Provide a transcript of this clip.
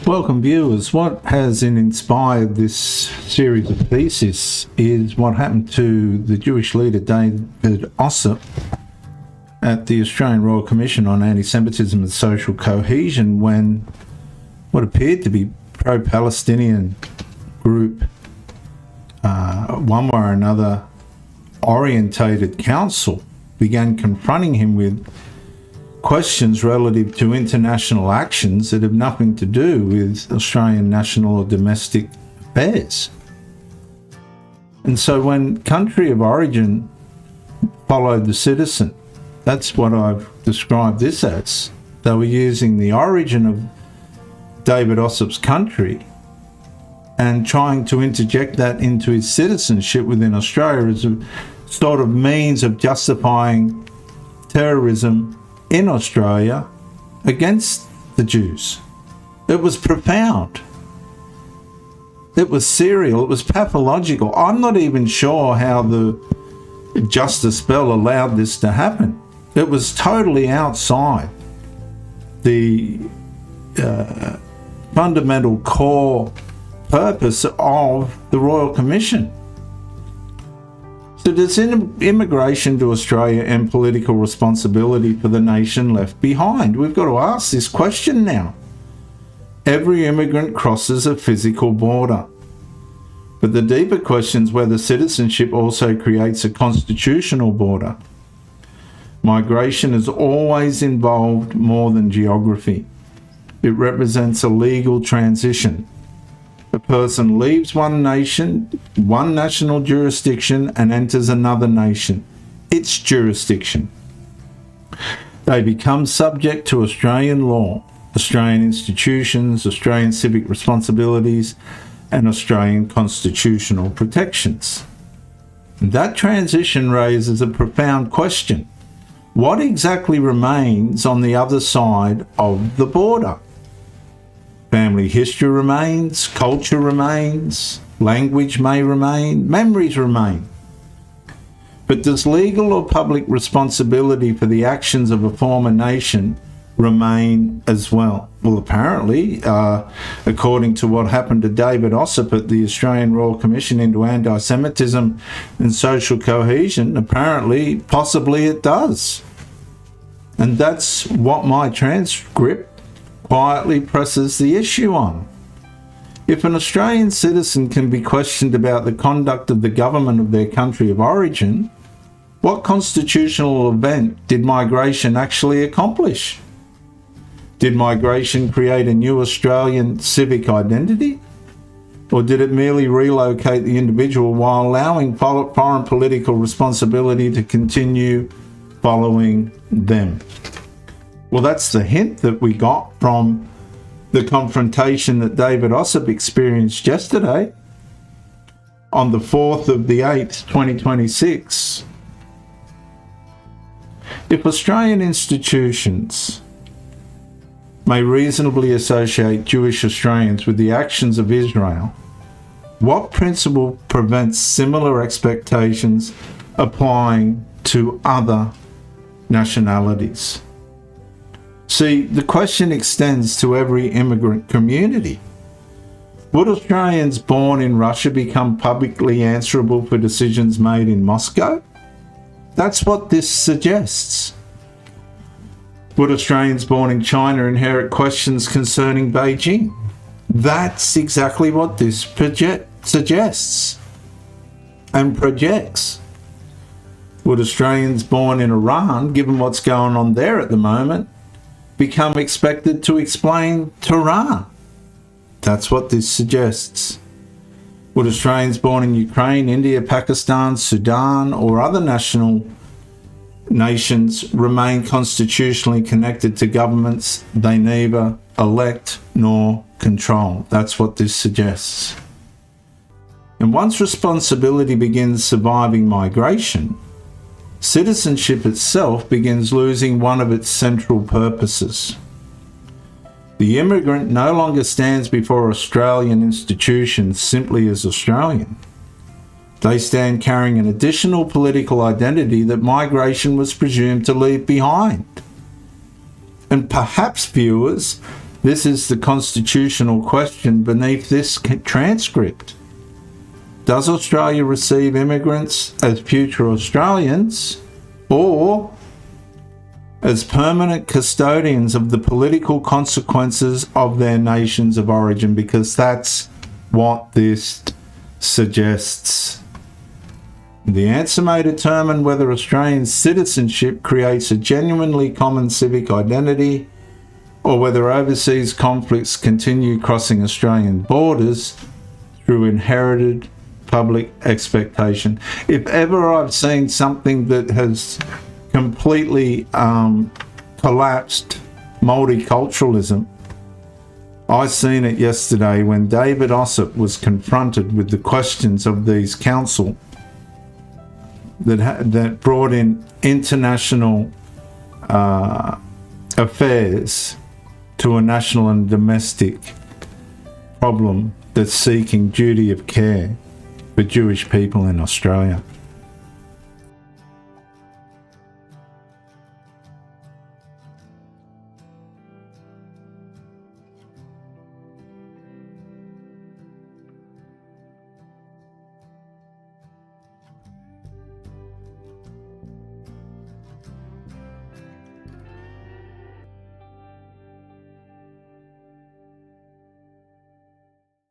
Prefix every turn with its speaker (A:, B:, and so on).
A: Welcome viewers. What has inspired this series of theses is what happened to the Jewish leader David Ossip at the Australian Royal Commission on Antisemitism and Social Cohesion, when what appeared to be pro-Palestinian group, one way or another orientated council, began confronting him with questions relative to international actions that have nothing to do with Australian national or domestic affairs. And so when country of origin followed the citizen, that's what I've described this as. They were using the origin of David Ossip's country and trying to interject that into his citizenship within Australia as a sort of means of justifying terrorism in Australia against the Jews. It was profound. It was serial. It was pathological. I'm not even sure how the Justice Bell allowed this to happen. It was totally outside the fundamental core purpose of the Royal Commission. So does immigration to Australia and political responsibility for the nation left behind? We've got to ask this question now. Every immigrant crosses a physical border. But the deeper question is whether citizenship also creates a constitutional border. Migration has always involved more than geography. It represents a legal transition. A person leaves one nation, one national jurisdiction, and enters another nation, its jurisdiction. They become subject to Australian law, Australian institutions, Australian civic responsibilities, and Australian constitutional protections. That transition raises a profound question. What exactly remains on the other side of the border? Family history remains, culture remains, language may remain, memories remain. But does legal or public responsibility for the actions of a former nation remain as well? Well, apparently, according to what happened to David Ossip at the Australian Royal Commission into Antisemitism and Social Cohesion, apparently, possibly it does. And that's what my transcript quietly presses the issue on. If an Australian citizen can be questioned about the conduct of the government of their country of origin, what constitutional event did migration actually accomplish? Did migration create a new Australian civic identity? Or did it merely relocate the individual while allowing foreign political responsibility to continue following them? Well, that's the hint that we got from the confrontation that David Ossip experienced yesterday on the 4th of the 8th, 2026. If Australian institutions may reasonably associate Jewish Australians with the actions of Israel, what principle prevents similar expectations applying to other nationalities? See, the question extends to every immigrant community. Would Australians born in Russia become publicly answerable for decisions made in Moscow? That's what this suggests. Would Australians born in China inherit questions concerning Beijing? That's exactly what this suggests and projects. Would Australians born in Iran, given what's going on there at the moment, become expected to explain Tehran? That's what this suggests. Would Australians born in Ukraine, India, Pakistan, Sudan, or other nations remain constitutionally connected to governments they neither elect nor control? That's what this suggests. And once responsibility begins surviving migration, citizenship itself begins losing one of its central purposes. The immigrant no longer stands before Australian institutions simply as Australian. They stand carrying an additional political identity that migration was presumed to leave behind. And perhaps, viewers, This is the constitutional question beneath this transcript. Does Australia receive immigrants as future Australians or as permanent custodians of the political consequences of their nations of origin? Because that's what this suggests. The answer may determine whether Australian citizenship creates a genuinely common civic identity or whether overseas conflicts continue crossing Australian borders through inherited public expectation. If ever I've seen something that has completely collapsed multiculturalism, I seen it yesterday when David Ossip was confronted with the questions of these council that brought in international affairs to a national and domestic problem that's seeking duty of care for Jewish people in Australia.